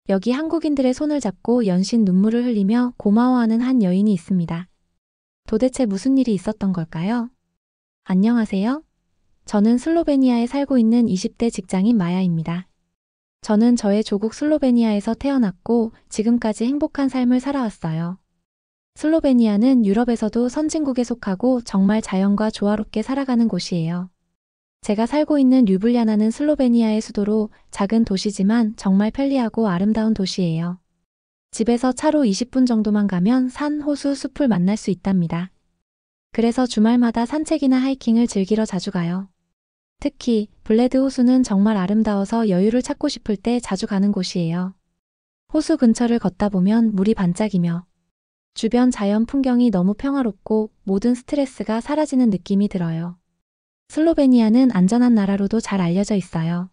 여기 한국인들의 손을 잡고 연신 눈물을 흘리며 고마워하는 한 여인이 있습니다. 도대체 무슨 일이 있었던 걸까요? 안녕하세요. 저는 슬로베니아에 살고 있는 20대 직장인 마야입니다. 저는 저의 조국 슬로베니아에서 태어났고 지금까지 행복한 삶을 살아왔어요. 슬로베니아는 유럽에서도 선진국에 속하고 정말 자연과 조화롭게 살아가는 곳이에요. 제가 살고 있는 류블리아나는 슬로베니아의 수도로 작은 도시지만 정말 편리하고 아름다운 도시예요. 집에서 차로 20분 정도만 가면 산, 호수, 숲을 만날 수 있답니다. 그래서 주말마다 산책이나 하이킹을 즐기러 자주 가요. 특히 블레드 호수는 정말 아름다워서 여유를 찾고 싶을 때 자주 가는 곳이에요. 호수 근처를 걷다 보면 물이 반짝이며 주변 자연 풍경이 너무 평화롭고 모든 스트레스가 사라지는 느낌이 들어요. 슬로베니아는 안전한 나라로도 잘 알려져 있어요.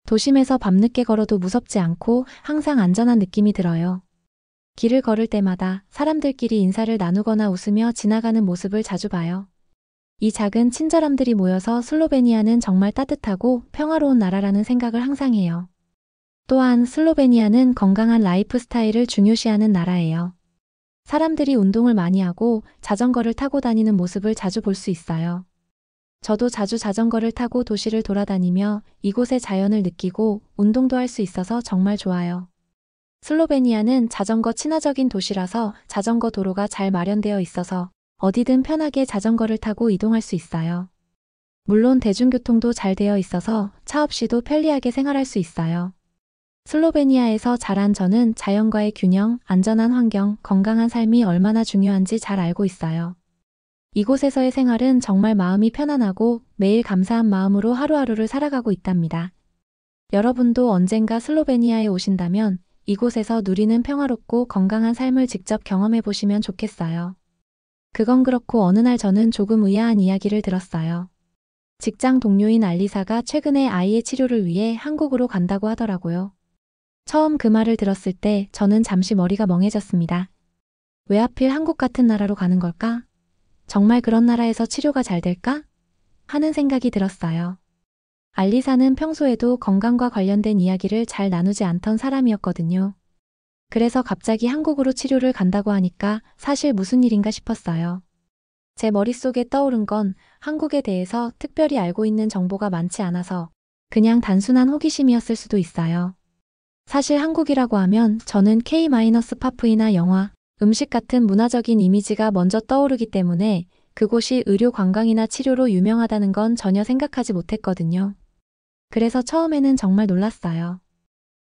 도심에서 밤늦게 걸어도 무섭지 않고 항상 안전한 느낌이 들어요. 길을 걸을 때마다 사람들끼리 인사를 나누거나 웃으며 지나가는 모습을 자주 봐요. 이 작은 친절함들이 모여서 슬로베니아는 정말 따뜻하고 평화로운 나라라는 생각을 항상 해요. 또한 슬로베니아는 건강한 라이프 스타일을 중요시하는 나라예요. 사람들이 운동을 많이 하고 자전거를 타고 다니는 모습을 자주 볼 수 있어요. 저도 자주 자전거를 타고 도시를 돌아다니며 이곳의 자연을 느끼고 운동도 할 수 있어서 정말 좋아요. 슬로베니아는 자전거 친화적인 도시라서 자전거 도로가 잘 마련되어 있어서 어디든 편하게 자전거를 타고 이동할 수 있어요. 물론 대중교통도 잘 되어 있어서 차 없이도 편리하게 생활할 수 있어요. 슬로베니아에서 자란 저는 자연과의 균형, 안전한 환경, 건강한 삶이 얼마나 중요한지 잘 알고 있어요. 이곳에서의 생활은 정말 마음이 편안하고 매일 감사한 마음으로 하루하루를 살아가고 있답니다. 여러분도 언젠가 슬로베니아에 오신다면 이곳에서 누리는 평화롭고 건강한 삶을 직접 경험해 보시면 좋겠어요. 그건 그렇고 어느 날 저는 조금 의아한 이야기를 들었어요. 직장 동료인 알리사가 최근에 아이의 치료를 위해 한국으로 간다고 하더라고요. 처음 그 말을 들었을 때 저는 잠시 머리가 멍해졌습니다. 왜 하필 한국 같은 나라로 가는 걸까? 정말 그런 나라에서 치료가 잘 될까? 하는 생각이 들었어요. 알리사는 평소에도 건강과 관련된 이야기를 잘 나누지 않던 사람이었거든요. 그래서 갑자기 한국으로 치료를 간다고 하니까 사실 무슨 일인가 싶었어요. 제 머릿속에 떠오른 건 한국에 대해서 특별히 알고 있는 정보가 많지 않아서 그냥 단순한 호기심이었을 수도 있어요. 사실 한국이라고 하면 저는 K-팝이나 영화, 음식 같은 문화적인 이미지가 먼저 떠오르기 때문에 그곳이 의료 관광이나 치료로 유명하다는 건 전혀 생각하지 못했거든요. 그래서 처음에는 정말 놀랐어요.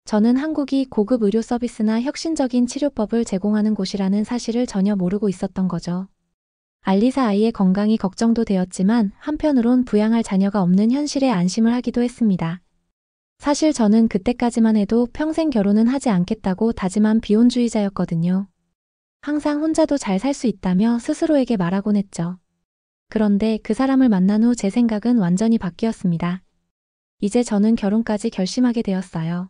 저는 한국이 고급 의료 서비스나 혁신적인 치료법을 제공하는 곳이라는 사실을 전혀 모르고 있었던 거죠. 알리사 아이의 건강이 걱정도 되었지만 한편으론 부양할 자녀가 없는 현실에 안심을 하기도 했습니다. 사실 저는 그때까지만 해도 평생 결혼은 하지 않겠다고 다짐한 비혼주의자였거든요. 항상 혼자도 잘 살 수 있다며 스스로에게 말하곤 했죠. 그런데 그 사람을 만난 후 제 생각은 완전히 바뀌었습니다. 이제 저는 결혼까지 결심하게 되었어요.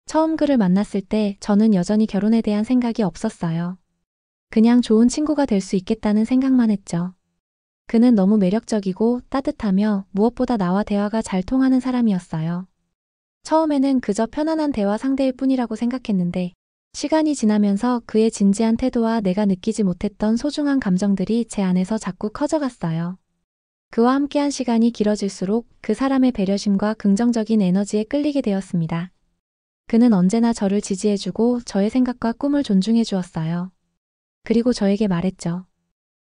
처음 그를 만났을 때 저는 여전히 결혼에 대한 생각이 없었어요. 그냥 좋은 친구가 될 수 있겠다는 생각만 했죠. 그는 너무 매력적이고 따뜻하며 무엇보다 나와 대화가 잘 통하는 사람이었어요. 처음에는 그저 편안한 대화 상대일 뿐이라고 생각했는데 시간이 지나면서 그의 진지한 태도와 내가 느끼지 못했던 소중한 감정들이 제 안에서 자꾸 커져갔어요. 그와 함께한 시간이 길어질수록 그 사람의 배려심과 긍정적인 에너지에 끌리게 되었습니다. 그는 언제나 저를 지지해주고 저의 생각과 꿈을 존중해 주었어요. 그리고 저에게 말했죠.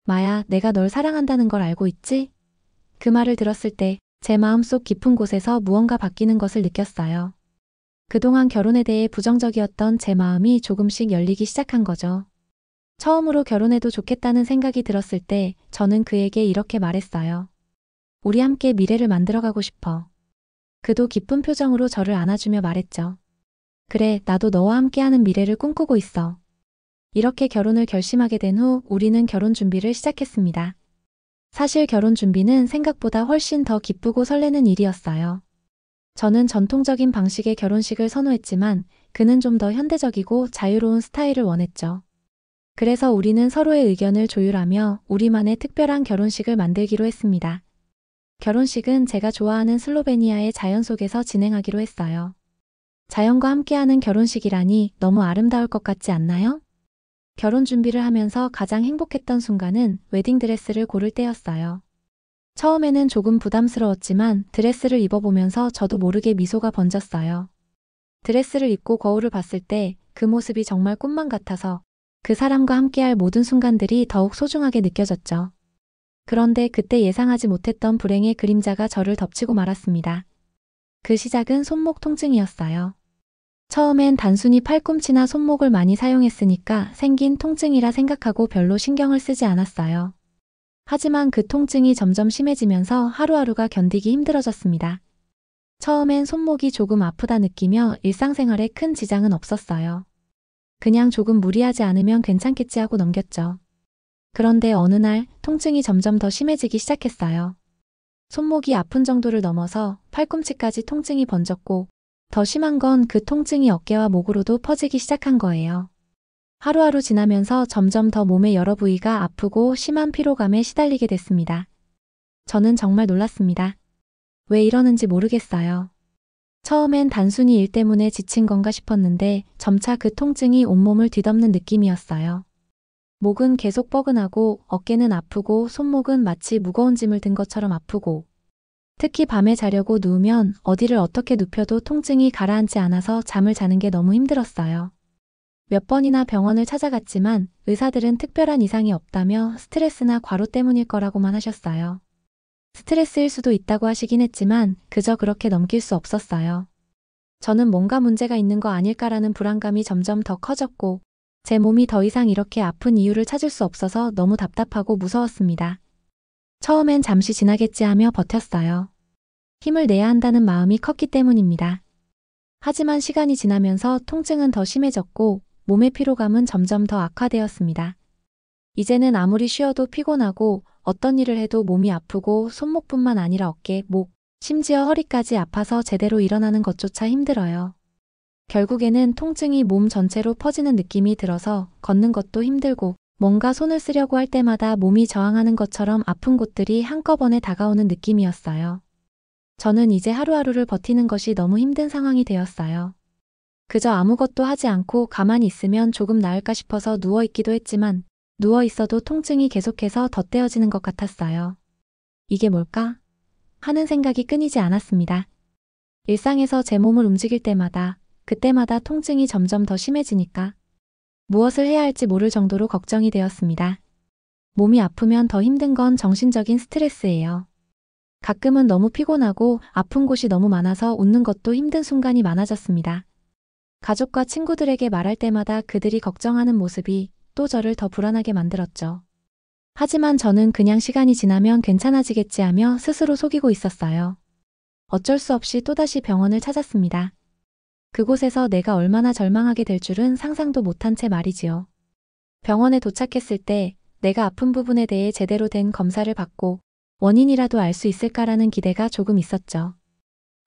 마야, 내가 널 사랑한다는 걸 알고 있지? 그 말을 들었을 때 제 마음속 깊은 곳에서 무언가 바뀌는 것을 느꼈어요. 그동안 결혼에 대해 부정적이었던 제 마음이 조금씩 열리기 시작한 거죠. 처음으로 결혼해도 좋겠다는 생각이 들었을 때 저는 그에게 이렇게 말했어요. 우리 함께 미래를 만들어가고 싶어. 그도 기쁜 표정으로 저를 안아주며 말했죠. 그래, 나도 너와 함께하는 미래를 꿈꾸고 있어. 이렇게 결혼을 결심하게 된 후 우리는 결혼 준비를 시작했습니다. 사실 결혼 준비는 생각보다 훨씬 더 기쁘고 설레는 일이었어요. 저는 전통적인 방식의 결혼식을 선호했지만 그는 좀 더 현대적이고 자유로운 스타일을 원했죠. 그래서 우리는 서로의 의견을 조율하며 우리만의 특별한 결혼식을 만들기로 했습니다. 결혼식은 제가 좋아하는 슬로베니아의 자연 속에서 진행하기로 했어요. 자연과 함께하는 결혼식이라니 너무 아름다울 것 같지 않나요? 결혼 준비를 하면서 가장 행복했던 순간은 웨딩드레스를 고를 때였어요. 처음에는 조금 부담스러웠지만 드레스를 입어보면서 저도 모르게 미소가 번졌어요. 드레스를 입고 거울을 봤을 때 그 모습이 정말 꿈만 같아서 그 사람과 함께할 모든 순간들이 더욱 소중하게 느껴졌죠. 그런데 그때 예상하지 못했던 불행의 그림자가 저를 덮치고 말았습니다. 그 시작은 손목 통증이었어요. 처음엔 단순히 팔꿈치나 손목을 많이 사용했으니까 생긴 통증이라 생각하고 별로 신경을 쓰지 않았어요. 하지만 그 통증이 점점 심해지면서 하루하루가 견디기 힘들어졌습니다. 처음엔 손목이 조금 아프다 느끼며 일상생활에 큰 지장은 없었어요. 그냥 조금 무리하지 않으면 괜찮겠지 하고 넘겼죠. 그런데 어느 날 통증이 점점 더 심해지기 시작했어요. 손목이 아픈 정도를 넘어서 팔꿈치까지 통증이 번졌고 더 심한 건 그 통증이 어깨와 목으로도 퍼지기 시작한 거예요. 하루하루 지나면서 점점 더 몸의 여러 부위가 아프고 심한 피로감에 시달리게 됐습니다. 저는 정말 놀랐습니다. 왜 이러는지 모르겠어요. 처음엔 단순히 일 때문에 지친 건가 싶었는데 점차 그 통증이 온몸을 뒤덮는 느낌이었어요. 목은 계속 뻐근하고 어깨는 아프고 손목은 마치 무거운 짐을 든 것처럼 아프고 특히 밤에 자려고 누우면 어디를 어떻게 눕혀도 통증이 가라앉지 않아서 잠을 자는 게 너무 힘들었어요. 몇 번이나 병원을 찾아갔지만 의사들은 특별한 이상이 없다며 스트레스나 과로 때문일 거라고만 하셨어요. 스트레스일 수도 있다고 하시긴 했지만 그저 그렇게 넘길 수 없었어요. 저는 뭔가 문제가 있는 거 아닐까라는 불안감이 점점 더 커졌고 제 몸이 더 이상 이렇게 아픈 이유를 찾을 수 없어서 너무 답답하고 무서웠습니다. 처음엔 잠시 지나겠지 하며 버텼어요. 힘을 내야 한다는 마음이 컸기 때문입니다. 하지만 시간이 지나면서 통증은 더 심해졌고 몸의 피로감은 점점 더 악화되었습니다. 이제는 아무리 쉬어도 피곤하고 어떤 일을 해도 몸이 아프고 손목뿐만 아니라 어깨, 목, 심지어 허리까지 아파서 제대로 일어나는 것조차 힘들어요. 결국에는 통증이 몸 전체로 퍼지는 느낌이 들어서 걷는 것도 힘들고 뭔가 손을 쓰려고 할 때마다 몸이 저항하는 것처럼 아픈 곳들이 한꺼번에 다가오는 느낌이었어요. 저는 이제 하루하루를 버티는 것이 너무 힘든 상황이 되었어요. 그저 아무것도 하지 않고 가만히 있으면 조금 나을까 싶어서 누워있기도 했지만 누워 있어도 통증이 계속해서 덧대어지는 것 같았어요. 이게 뭘까? 하는 생각이 끊이지 않았습니다. 일상에서 제 몸을 움직일 때마다 그때마다 통증이 점점 더 심해지니까 무엇을 해야 할지 모를 정도로 걱정이 되었습니다. 몸이 아프면 더 힘든 건 정신적인 스트레스예요. 가끔은 너무 피곤하고 아픈 곳이 너무 많아서 웃는 것도 힘든 순간이 많아졌습니다. 가족과 친구들에게 말할 때마다 그들이 걱정하는 모습이 또 저를 더 불안하게 만들었죠. 하지만 저는 그냥 시간이 지나면 괜찮아지겠지 하며 스스로 속이고 있었어요. 어쩔 수 없이 또다시 병원을 찾았습니다. 그곳에서 내가 얼마나 절망하게 될 줄은 상상도 못한 채 말이지요. 병원에 도착했을 때 내가 아픈 부분에 대해 제대로 된 검사를 받고 원인이라도 알 수 있을까라는 기대가 조금 있었죠.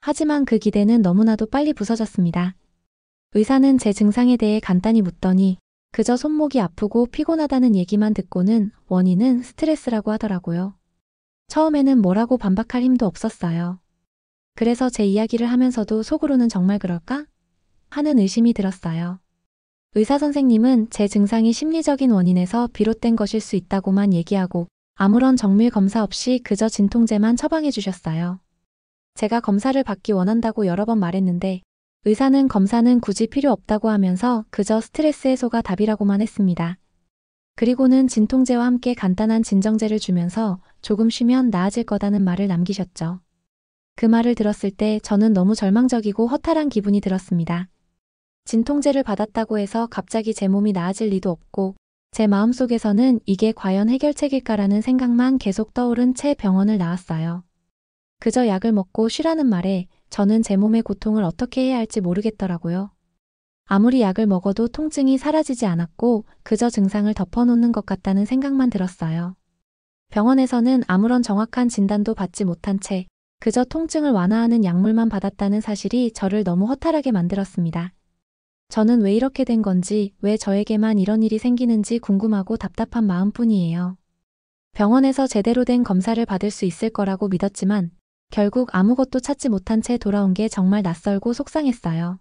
하지만 그 기대는 너무나도 빨리 부서졌습니다. 의사는 제 증상에 대해 간단히 묻더니 그저 손목이 아프고 피곤하다는 얘기만 듣고는 원인은 스트레스라고 하더라고요. 처음에는 뭐라고 반박할 힘도 없었어요. 그래서 제 이야기를 하면서도 속으로는 정말 그럴까? 하는 의심이 들었어요. 의사 선생님은 제 증상이 심리적인 원인에서 비롯된 것일 수 있다고만 얘기하고 아무런 정밀 검사 없이 그저 진통제만 처방해 주셨어요. 제가 검사를 받기 원한다고 여러 번 말했는데 의사는 검사는 굳이 필요 없다고 하면서 그저 스트레스 해소가 답이라고만 했습니다. 그리고는 진통제와 함께 간단한 진정제를 주면서 조금 쉬면 나아질 거다는 말을 남기셨죠. 그 말을 들었을 때 저는 너무 절망적이고 허탈한 기분이 들었습니다. 진통제를 받았다고 해서 갑자기 제 몸이 나아질 리도 없고 제 마음속에서는 이게 과연 해결책일까라는 생각만 계속 떠오른 채 병원을 나왔어요. 그저 약을 먹고 쉬라는 말에 저는 제 몸의 고통을 어떻게 해야 할지 모르겠더라고요. 아무리 약을 먹어도 통증이 사라지지 않았고 그저 증상을 덮어놓는 것 같다는 생각만 들었어요. 병원에서는 아무런 정확한 진단도 받지 못한 채 그저 통증을 완화하는 약물만 받았다는 사실이 저를 너무 허탈하게 만들었습니다. 저는 왜 이렇게 된 건지, 왜 저에게만 이런 일이 생기는지 궁금하고 답답한 마음뿐이에요. 병원에서 제대로 된 검사를 받을 수 있을 거라고 믿었지만 결국 아무것도 찾지 못한 채 돌아온 게 정말 낯설고 속상했어요.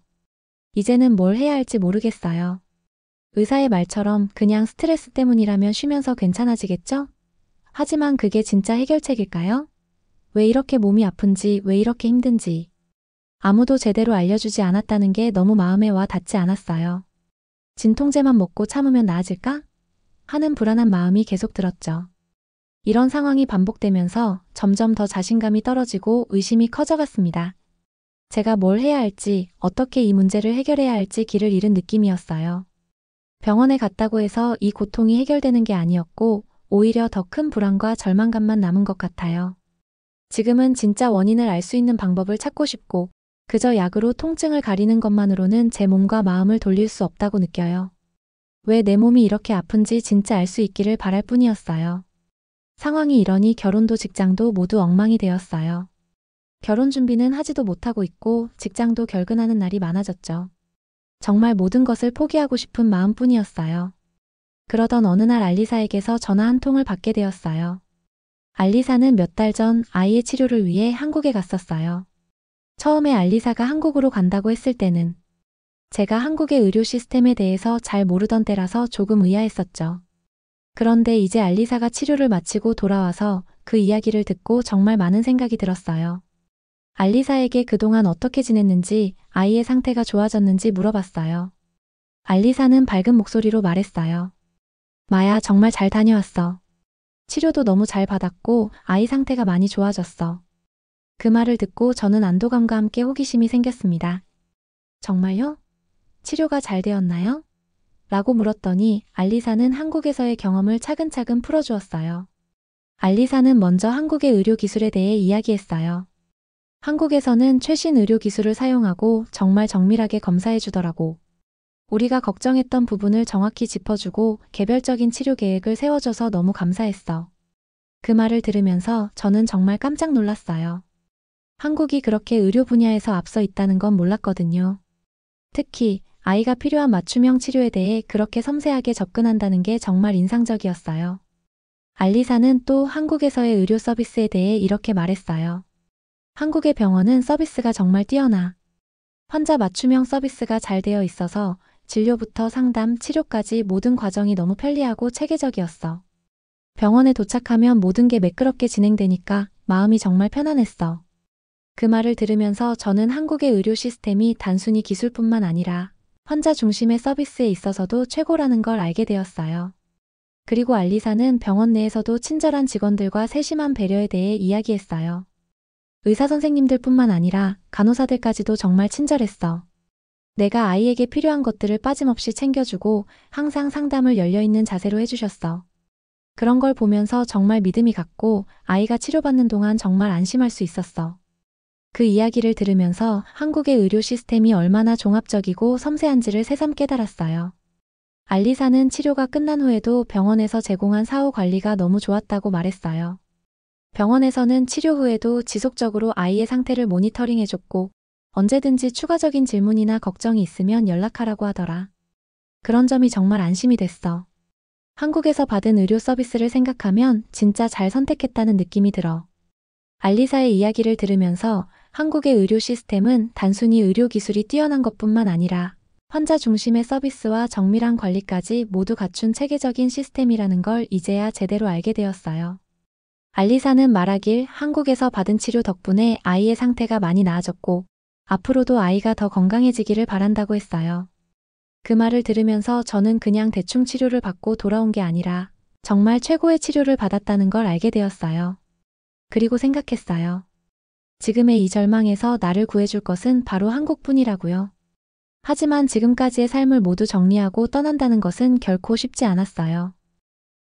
이제는 뭘 해야 할지 모르겠어요. 의사의 말처럼 그냥 스트레스 때문이라면 쉬면서 괜찮아지겠죠? 하지만 그게 진짜 해결책일까요? 왜 이렇게 몸이 아픈지, 왜 이렇게 힘든지 아무도 제대로 알려주지 않았다는 게 너무 마음에 와 닿지 않았어요. 진통제만 먹고 참으면 나아질까? 하는 불안한 마음이 계속 들었죠. 이런 상황이 반복되면서 점점 더 자신감이 떨어지고 의심이 커져갔습니다. 제가 뭘 해야 할지, 어떻게 이 문제를 해결해야 할지 길을 잃은 느낌이었어요. 병원에 갔다고 해서 이 고통이 해결되는 게 아니었고 오히려 더 큰 불안과 절망감만 남은 것 같아요. 지금은 진짜 원인을 알 수 있는 방법을 찾고 싶고 그저 약으로 통증을 가리는 것만으로는 제 몸과 마음을 돌릴 수 없다고 느껴요. 왜 내 몸이 이렇게 아픈지 진짜 알 수 있기를 바랄 뿐이었어요. 상황이 이러니 결혼도 직장도 모두 엉망이 되었어요. 결혼 준비는 하지도 못하고 있고 직장도 결근하는 날이 많아졌죠. 정말 모든 것을 포기하고 싶은 마음뿐이었어요. 그러던 어느 날 알리사에게서 전화 한 통을 받게 되었어요. 알리사는 몇 달 전 아이의 치료를 위해 한국에 갔었어요. 처음에 알리사가 한국으로 간다고 했을 때는 제가 한국의 의료 시스템에 대해서 잘 모르던 때라서 조금 의아했었죠. 그런데 이제 알리사가 치료를 마치고 돌아와서 그 이야기를 듣고 정말 많은 생각이 들었어요. 알리사에게 그동안 어떻게 지냈는지, 아이의 상태가 좋아졌는지 물어봤어요. 알리사는 밝은 목소리로 말했어요. 마야, 정말 잘 다녀왔어. 치료도 너무 잘 받았고 아이 상태가 많이 좋아졌어. 그 말을 듣고 저는 안도감과 함께 호기심이 생겼습니다. 정말요? 치료가 잘 되었나요? 라고 물었더니 알리사는 한국에서의 경험을 차근차근 풀어주었어요. 알리사는 먼저 한국의 의료 기술에 대해 이야기했어요. 한국에서는 최신 의료 기술을 사용하고 정말 정밀하게 검사해 주더라고. 우리가 걱정했던 부분을 정확히 짚어주고 개별적인 치료 계획을 세워줘서 너무 감사했어. 그 말을 들으면서 저는 정말 깜짝 놀랐어요. 한국이 그렇게 의료 분야에서 앞서 있다는 건 몰랐거든요. 특히 아이가 필요한 맞춤형 치료에 대해 그렇게 섬세하게 접근한다는 게 정말 인상적이었어요. 알리사는 또 한국에서의 의료 서비스에 대해 이렇게 말했어요. 한국의 병원은 서비스가 정말 뛰어나. 환자 맞춤형 서비스가 잘 되어 있어서 진료부터 상담, 치료까지 모든 과정이 너무 편리하고 체계적이었어. 병원에 도착하면 모든 게 매끄럽게 진행되니까 마음이 정말 편안했어. 그 말을 들으면서 저는 한국의 의료 시스템이 단순히 기술뿐만 아니라 환자 중심의 서비스에 있어서도 최고라는 걸 알게 되었어요. 그리고 알리사는 병원 내에서도 친절한 직원들과 세심한 배려에 대해 이야기했어요. 의사 선생님들뿐만 아니라 간호사들까지도 정말 친절했어. 내가 아이에게 필요한 것들을 빠짐없이 챙겨주고 항상 상담을 열려있는 자세로 해주셨어. 그런 걸 보면서 정말 믿음이 갔고 아이가 치료받는 동안 정말 안심할 수 있었어. 그 이야기를 들으면서 한국의 의료 시스템이 얼마나 종합적이고 섬세한지를 새삼 깨달았어요. 알리사는 치료가 끝난 후에도 병원에서 제공한 사후 관리가 너무 좋았다고 말했어요. 병원에서는 치료 후에도 지속적으로 아이의 상태를 모니터링해줬고 언제든지 추가적인 질문이나 걱정이 있으면 연락하라고 하더라. 그런 점이 정말 안심이 됐어. 한국에서 받은 의료 서비스를 생각하면 진짜 잘 선택했다는 느낌이 들어. 알리사의 이야기를 들으면서 한국의 의료 시스템은 단순히 의료 기술이 뛰어난 것뿐만 아니라 환자 중심의 서비스와 정밀한 관리까지 모두 갖춘 체계적인 시스템이라는 걸 이제야 제대로 알게 되었어요. 알리사는 말하길 한국에서 받은 치료 덕분에 아이의 상태가 많이 나아졌고 앞으로도 아이가 더 건강해지기를 바란다고 했어요. 그 말을 들으면서 저는 그냥 대충 치료를 받고 돌아온 게 아니라 정말 최고의 치료를 받았다는 걸 알게 되었어요. 그리고 생각했어요. 지금의 이 절망에서 나를 구해줄 것은 바로 한국뿐이라고요. 하지만 지금까지의 삶을 모두 정리하고 떠난다는 것은 결코 쉽지 않았어요.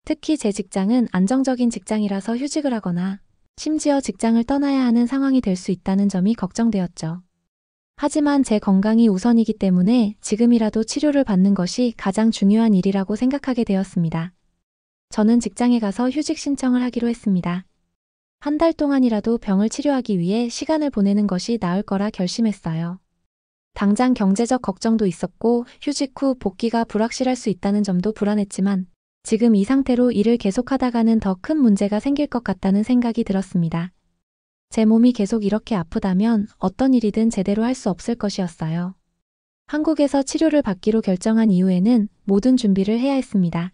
특히 제 직장은 안정적인 직장이라서 휴직을 하거나 심지어 직장을 떠나야 하는 상황이 될 수 있다는 점이 걱정되었죠. 하지만 제 건강이 우선이기 때문에 지금이라도 치료를 받는 것이 가장 중요한 일이라고 생각하게 되었습니다. 저는 직장에 가서 휴직 신청을 하기로 했습니다. 한 달 동안이라도 병을 치료하기 위해 시간을 보내는 것이 나을 거라 결심했어요. 당장 경제적 걱정도 있었고 휴직 후 복귀가 불확실할 수 있다는 점도 불안했지만 지금 이 상태로 일을 계속하다가는 더 큰 문제가 생길 것 같다는 생각이 들었습니다. 제 몸이 계속 이렇게 아프다면 어떤 일이든 제대로 할 수 없을 것이었어요. 한국에서 치료를 받기로 결정한 이후에는 모든 준비를 해야 했습니다.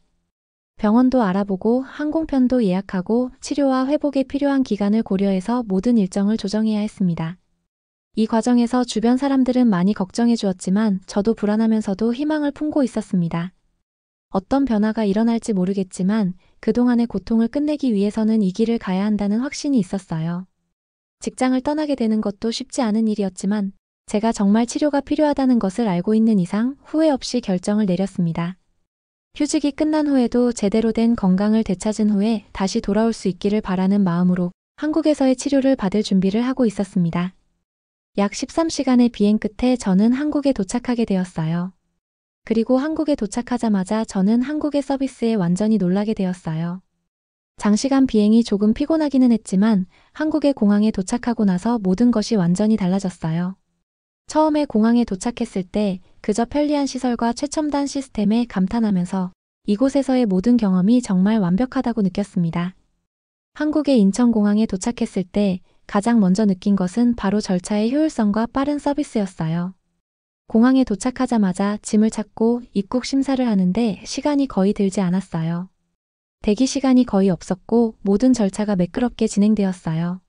병원도 알아보고 항공편도 예약하고 치료와 회복에 필요한 기간을 고려해서 모든 일정을 조정해야 했습니다. 이 과정에서 주변 사람들은 많이 걱정해 주었지만 저도 불안하면서도 희망을 품고 있었습니다. 어떤 변화가 일어날지 모르겠지만 그동안의 고통을 끝내기 위해서는 이 길을 가야 한다는 확신이 있었어요. 직장을 떠나게 되는 것도 쉽지 않은 일이었지만 제가 정말 치료가 필요하다는 것을 알고 있는 이상 후회 없이 결정을 내렸습니다. 휴직이 끝난 후에도 제대로 된 건강을 되찾은 후에 다시 돌아올 수 있기를 바라는 마음으로 한국에서의 치료를 받을 준비를 하고 있었습니다. 약 13시간의 비행 끝에 저는 한국에 도착하게 되었어요. 그리고 한국에 도착하자마자 저는 한국의 서비스에 완전히 놀라게 되었어요. 장시간 비행이 조금 피곤하기는 했지만 한국의 공항에 도착하고 나서 모든 것이 완전히 달라졌어요. 처음에 공항에 도착했을 때 그저 편리한 시설과 최첨단 시스템에 감탄하면서 이곳에서의 모든 경험이 정말 완벽하다고 느꼈습니다. 한국의 인천공항에 도착했을 때 가장 먼저 느낀 것은 바로 절차의 효율성과 빠른 서비스였어요. 공항에 도착하자마자 짐을 찾고 입국 심사를 하는데 시간이 거의 들지 않았어요. 대기 시간이 거의 없었고 모든 절차가 매끄럽게 진행되었어요.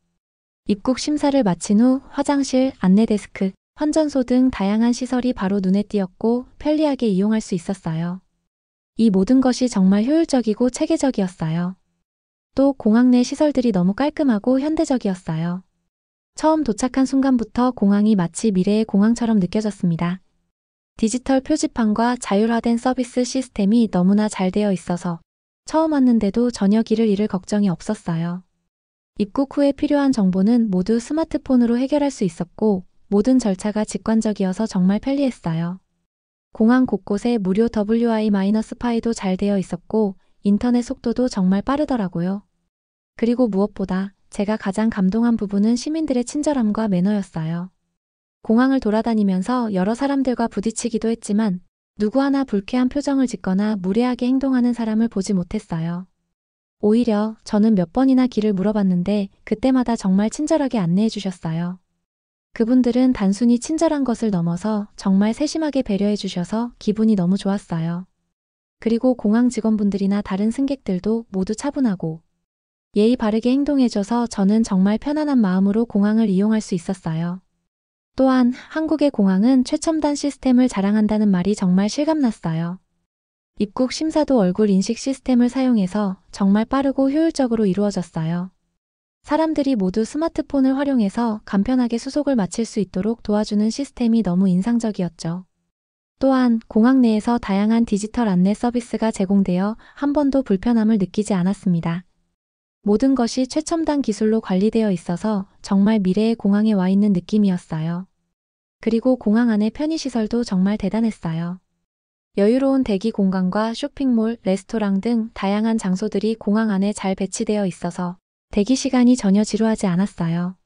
입국 심사를 마친 후 화장실, 안내데스크, 환전소 등 다양한 시설이 바로 눈에 띄었고 편리하게 이용할 수 있었어요. 이 모든 것이 정말 효율적이고 체계적이었어요. 또 공항 내 시설들이 너무 깔끔하고 현대적이었어요. 처음 도착한 순간부터 공항이 마치 미래의 공항처럼 느껴졌습니다. 디지털 표지판과 자율화된 서비스 시스템이 너무나 잘 되어 있어서 처음 왔는데도 전혀 길을 잃을 걱정이 없었어요. 입국 후에 필요한 정보는 모두 스마트폰으로 해결할 수 있었고 모든 절차가 직관적이어서 정말 편리했어요. 공항 곳곳에 무료 WI-파이도 잘 되어 있었고 인터넷 속도도 정말 빠르더라고요. 그리고 무엇보다 제가 가장 감동한 부분은 시민들의 친절함과 매너였어요. 공항을 돌아다니면서 여러 사람들과 부딪히기도 했지만 누구 하나 불쾌한 표정을 짓거나 무례하게 행동하는 사람을 보지 못했어요. 오히려 저는 몇 번이나 길을 물어봤는데 그때마다 정말 친절하게 안내해 주셨어요. 그분들은 단순히 친절한 것을 넘어서 정말 세심하게 배려해 주셔서 기분이 너무 좋았어요. 그리고 공항 직원분들이나 다른 승객들도 모두 차분하고 예의 바르게 행동해줘서 저는 정말 편안한 마음으로 공항을 이용할 수 있었어요. 또한 한국의 공항은 최첨단 시스템을 자랑한다는 말이 정말 실감났어요. 입국 심사도 얼굴 인식 시스템을 사용해서 정말 빠르고 효율적으로 이루어졌어요. 사람들이 모두 스마트폰을 활용해서 간편하게 수속을 마칠 수 있도록 도와주는 시스템이 너무 인상적이었죠. 또한 공항 내에서 다양한 디지털 안내 서비스가 제공되어 한 번도 불편함을 느끼지 않았습니다. 모든 것이 최첨단 기술로 관리되어 있어서 정말 미래의 공항에 와 있는 느낌이었어요. 그리고 공항 안의 편의시설도 정말 대단했어요. 여유로운 대기 공간과 쇼핑몰, 레스토랑 등 다양한 장소들이 공항 안에 잘 배치되어 있어서 대기 시간이 전혀 지루하지 않았어요.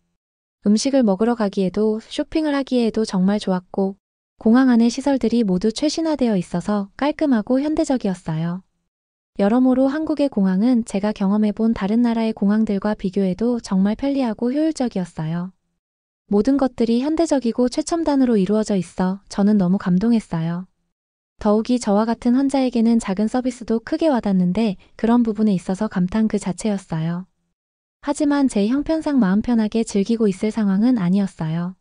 음식을 먹으러 가기에도 쇼핑을 하기에도 정말 좋았고 공항 안의 시설들이 모두 최신화되어 있어서 깔끔하고 현대적이었어요. 여러모로 한국의 공항은 제가 경험해본 다른 나라의 공항들과 비교해도 정말 편리하고 효율적이었어요. 모든 것들이 현대적이고 최첨단으로 이루어져 있어 저는 너무 감동했어요. 더욱이 저와 같은 환자에게는 작은 서비스도 크게 와닿는데 그런 부분에 있어서 감탄 그 자체였어요. 하지만 제 형편상 마음 편하게 즐기고 있을 상황은 아니었어요.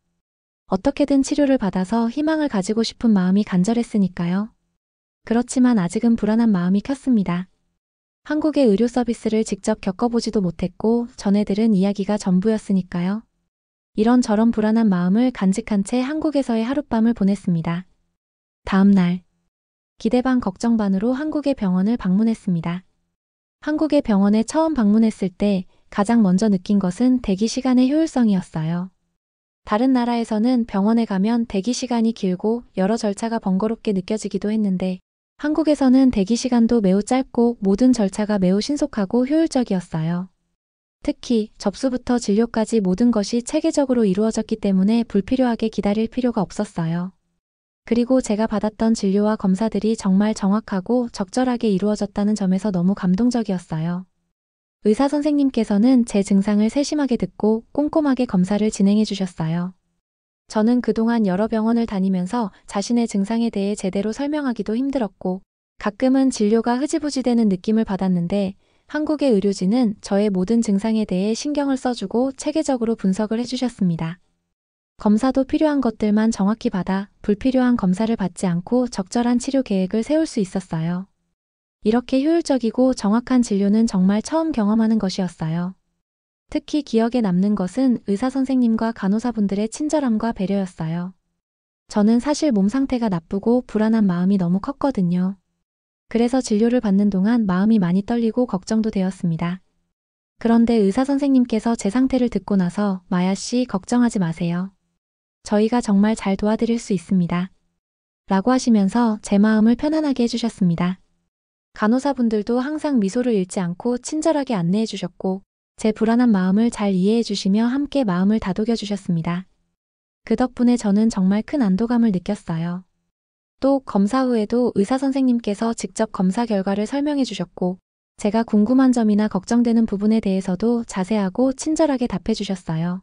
어떻게든 치료를 받아서 희망을 가지고 싶은 마음이 간절했으니까요. 그렇지만 아직은 불안한 마음이 컸습니다. 한국의 의료 서비스를 직접 겪어보지도 못했고 전해 들은 이야기가 전부였으니까요. 이런저런 불안한 마음을 간직한 채 한국에서의 하룻밤을 보냈습니다. 다음 날, 기대 반 걱정 반으로 한국의 병원을 방문했습니다. 한국의 병원에 처음 방문했을 때 가장 먼저 느낀 것은 대기 시간의 효율성이었어요. 다른 나라에서는 병원에 가면 대기 시간이 길고 여러 절차가 번거롭게 느껴지기도 했는데 한국에서는 대기 시간도 매우 짧고 모든 절차가 매우 신속하고 효율적이었어요. 특히 접수부터 진료까지 모든 것이 체계적으로 이루어졌기 때문에 불필요하게 기다릴 필요가 없었어요. 그리고 제가 받았던 진료와 검사들이 정말 정확하고 적절하게 이루어졌다는 점에서 너무 감동적이었어요. 의사 선생님께서는 제 증상을 세심하게 듣고 꼼꼼하게 검사를 진행해 주셨어요. 저는 그동안 여러 병원을 다니면서 자신의 증상에 대해 제대로 설명하기도 힘들었고, 가끔은 진료가 흐지부지되는 느낌을 받았는데, 한국의 의료진은 저의 모든 증상에 대해 신경을 써주고 체계적으로 분석을 해주셨습니다. 검사도 필요한 것들만 정확히 받아 불필요한 검사를 받지 않고 적절한 치료 계획을 세울 수 있었어요. 이렇게 효율적이고 정확한 진료는 정말 처음 경험하는 것이었어요. 특히 기억에 남는 것은 의사 선생님과 간호사분들의 친절함과 배려였어요. 저는 사실 몸 상태가 나쁘고 불안한 마음이 너무 컸거든요. 그래서 진료를 받는 동안 마음이 많이 떨리고 걱정도 되었습니다. 그런데 의사 선생님께서 제 상태를 듣고 나서 마야 씨 걱정하지 마세요. 저희가 정말 잘 도와드릴 수 있습니다. 라고 하시면서 제 마음을 편안하게 해주셨습니다. 간호사분들도 항상 미소를 잃지 않고 친절하게 안내해 주셨고 제 불안한 마음을 잘 이해해 주시며 함께 마음을 다독여 주셨습니다. 그 덕분에 저는 정말 큰 안도감을 느꼈어요. 또 검사 후에도 의사 선생님께서 직접 검사 결과를 설명해 주셨고 제가 궁금한 점이나 걱정되는 부분에 대해서도 자세하고 친절하게 답해 주셨어요.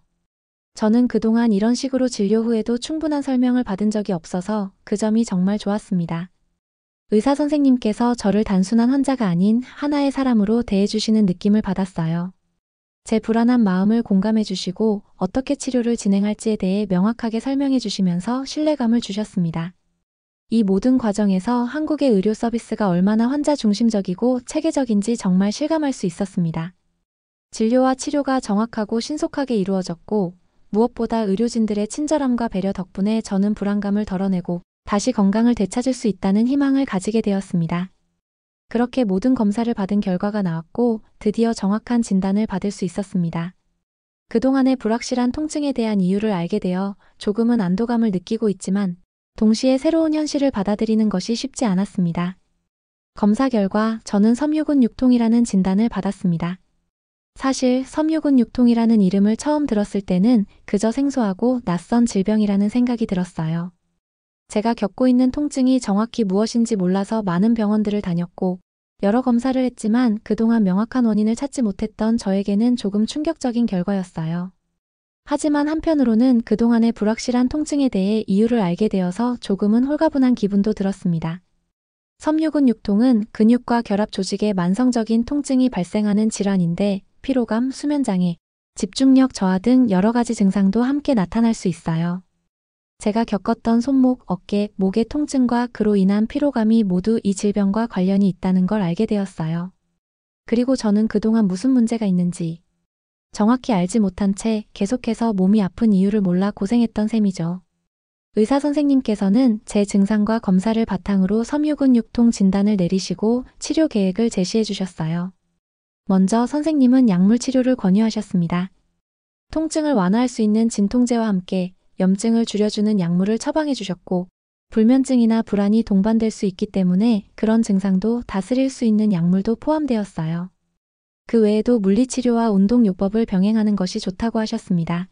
저는 그동안 이런 식으로 진료 후에도 충분한 설명을 받은 적이 없어서 그 점이 정말 좋았습니다. 의사 선생님께서 저를 단순한 환자가 아닌 하나의 사람으로 대해주시는 느낌을 받았어요. 제 불안한 마음을 공감해 주시고 어떻게 치료를 진행할지에 대해 명확하게 설명해 주시면서 신뢰감을 주셨습니다. 이 모든 과정에서 한국의 의료 서비스가 얼마나 환자 중심적이고 체계적인지 정말 실감할 수 있었습니다. 진료와 치료가 정확하고 신속하게 이루어졌고 무엇보다 의료진들의 친절함과 배려 덕분에 저는 불안감을 덜어내고 다시 건강을 되찾을 수 있다는 희망을 가지게 되었습니다. 그렇게 모든 검사를 받은 결과가 나왔고 드디어 정확한 진단을 받을 수 있었습니다. 그동안의 불확실한 통증에 대한 이유를 알게 되어 조금은 안도감을 느끼고 있지만 동시에 새로운 현실을 받아들이는 것이 쉽지 않았습니다. 검사 결과 저는 섬유근 육통이라는 진단을 받았습니다. 사실 섬유근 육통이라는 이름을 처음 들었을 때는 그저 생소하고 낯선 질병이라는 생각이 들었어요. 제가 겪고 있는 통증이 정확히 무엇인지 몰라서 많은 병원들을 다녔고 여러 검사를 했지만 그동안 명확한 원인을 찾지 못했던 저에게는 조금 충격적인 결과였어요. 하지만 한편으로는 그동안의 불확실한 통증에 대해 이유를 알게 되어서 조금은 홀가분한 기분도 들었습니다. 섬유근 육통은 근육과 결합 조직에 만성적인 통증이 발생하는 질환인데 피로감, 수면장애, 집중력 저하 등 여러 가지 증상도 함께 나타날 수 있어요. 제가 겪었던 손목, 어깨, 목의 통증과 그로 인한 피로감이 모두 이 질병과 관련이 있다는 걸 알게 되었어요. 그리고 저는 그동안 무슨 문제가 있는지 정확히 알지 못한 채 계속해서 몸이 아픈 이유를 몰라 고생했던 셈이죠. 의사 선생님께서는 제 증상과 검사를 바탕으로 섬유근 육통 진단을 내리시고 치료 계획을 제시해 주셨어요. 먼저 선생님은 약물 치료를 권유하셨습니다. 통증을 완화할 수 있는 진통제와 함께 염증을 줄여주는 약물을 처방해 주셨고 불면증이나 불안이 동반될 수 있기 때문에 그런 증상도 다스릴 수 있는 약물도 포함되었어요. 그 외에도 물리치료와 운동요법을 병행하는 것이 좋다고 하셨습니다.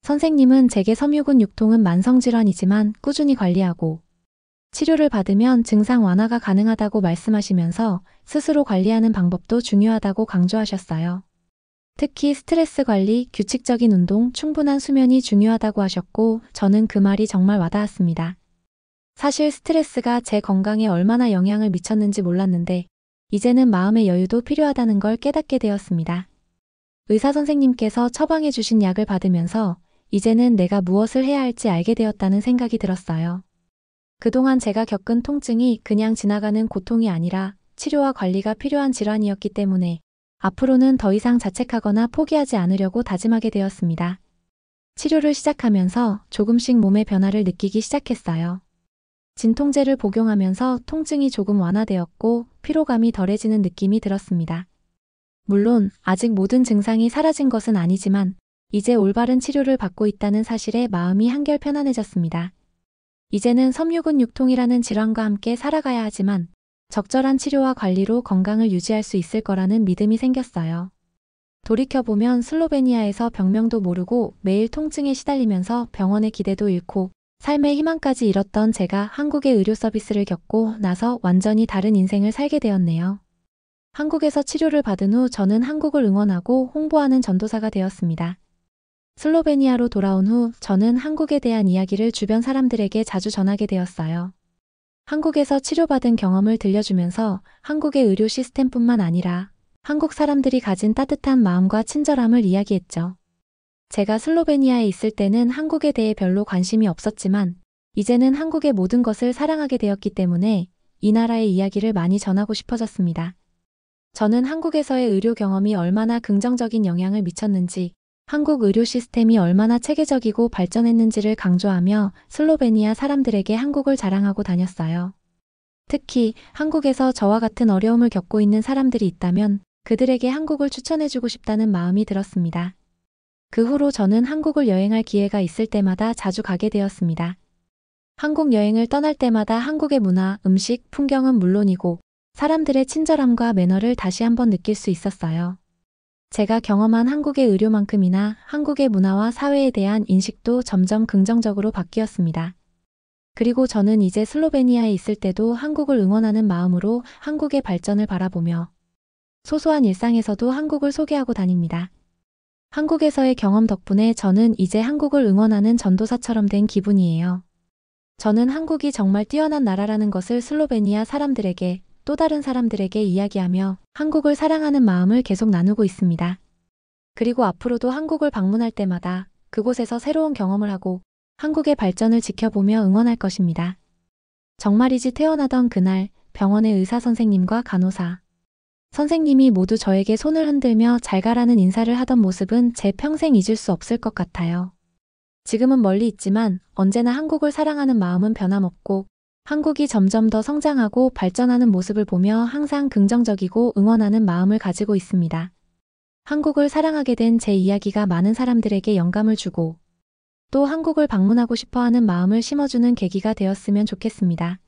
선생님은 제게 섬유근 육통은 만성질환이지만 꾸준히 관리하고 치료를 받으면 증상 완화가 가능하다고 말씀하시면서 스스로 관리하는 방법도 중요하다고 강조하셨어요. 특히 스트레스 관리, 규칙적인 운동, 충분한 수면이 중요하다고 하셨고 저는 그 말이 정말 와닿았습니다. 사실 스트레스가 제 건강에 얼마나 영향을 미쳤는지 몰랐는데 이제는 마음의 여유도 필요하다는 걸 깨닫게 되었습니다. 의사 선생님께서 처방해 주신 약을 받으면서 이제는 내가 무엇을 해야 할지 알게 되었다는 생각이 들었어요. 그동안 제가 겪은 통증이 그냥 지나가는 고통이 아니라 치료와 관리가 필요한 질환이었기 때문에 앞으로는 더 이상 자책하거나 포기하지 않으려고 다짐하게 되었습니다. 치료를 시작하면서 조금씩 몸의 변화를 느끼기 시작했어요. 진통제를 복용하면서 통증이 조금 완화되었고 피로감이 덜해지는 느낌이 들었습니다. 물론 아직 모든 증상이 사라진 것은 아니지만 이제 올바른 치료를 받고 있다는 사실에 마음이 한결 편안해졌습니다. 이제는 섬유근 육통이라는 질환과 함께 살아가야 하지만 적절한 치료와 관리로 건강을 유지할 수 있을 거라는 믿음이 생겼어요. 돌이켜보면 슬로베니아에서 병명도 모르고 매일 통증에 시달리면서 병원의 기대도 잃고 삶의 희망까지 잃었던 제가 한국의 의료 서비스를 겪고 나서 완전히 다른 인생을 살게 되었네요. 한국에서 치료를 받은 후 저는 한국을 응원하고 홍보하는 전도사가 되었습니다. 슬로베니아로 돌아온 후 저는 한국에 대한 이야기를 주변 사람들에게 자주 전하게 되었어요. 한국에서 치료받은 경험을 들려주면서 한국의 의료 시스템뿐만 아니라 한국 사람들이 가진 따뜻한 마음과 친절함을 이야기했죠. 제가 슬로베니아에 있을 때는 한국에 대해 별로 관심이 없었지만 이제는 한국의 모든 것을 사랑하게 되었기 때문에 이 나라의 이야기를 많이 전하고 싶어졌습니다. 저는 한국에서의 의료 경험이 얼마나 긍정적인 영향을 미쳤는지, 한국 의료 시스템이 얼마나 체계적이고 발전했는지를 강조하며 슬로베니아 사람들에게 한국을 자랑하고 다녔어요. 특히 한국에서 저와 같은 어려움을 겪고 있는 사람들이 있다면 그들에게 한국을 추천해주고 싶다는 마음이 들었습니다. 그 후로 저는 한국을 여행할 기회가 있을 때마다 자주 가게 되었습니다. 한국 여행을 떠날 때마다 한국의 문화, 음식, 풍경은 물론이고 사람들의 친절함과 매너를 다시 한번 느낄 수 있었어요. 제가 경험한 한국의 의료만큼이나 한국의 문화와 사회에 대한 인식도 점점 긍정적으로 바뀌었습니다. 그리고 저는 이제 슬로베니아에 있을 때도 한국을 응원하는 마음으로 한국의 발전을 바라보며 소소한 일상에서도 한국을 소개하고 다닙니다. 한국에서의 경험 덕분에 저는 이제 한국을 응원하는 전도사처럼 된 기분이에요. 저는 한국이 정말 뛰어난 나라라는 것을 슬로베니아 사람들에게, 또 다른 사람들에게 이야기하며 한국을 사랑하는 마음을 계속 나누고 있습니다. 그리고 앞으로도 한국을 방문할 때마다 그곳에서 새로운 경험을 하고 한국의 발전을 지켜보며 응원할 것입니다. 정말이지 태어나던 그날 병원의 의사 선생님과 간호사 선생님이 모두 저에게 손을 흔들며 잘 가라는 인사를 하던 모습은 제 평생 잊을 수 없을 것 같아요. 지금은 멀리 있지만 언제나 한국을 사랑하는 마음은 변함없고 한국이 점점 더 성장하고 발전하는 모습을 보며 항상 긍정적이고 응원하는 마음을 가지고 있습니다. 한국을 사랑하게 된 제 이야기가 많은 사람들에게 영감을 주고 또 한국을 방문하고 싶어하는 마음을 심어주는 계기가 되었으면 좋겠습니다.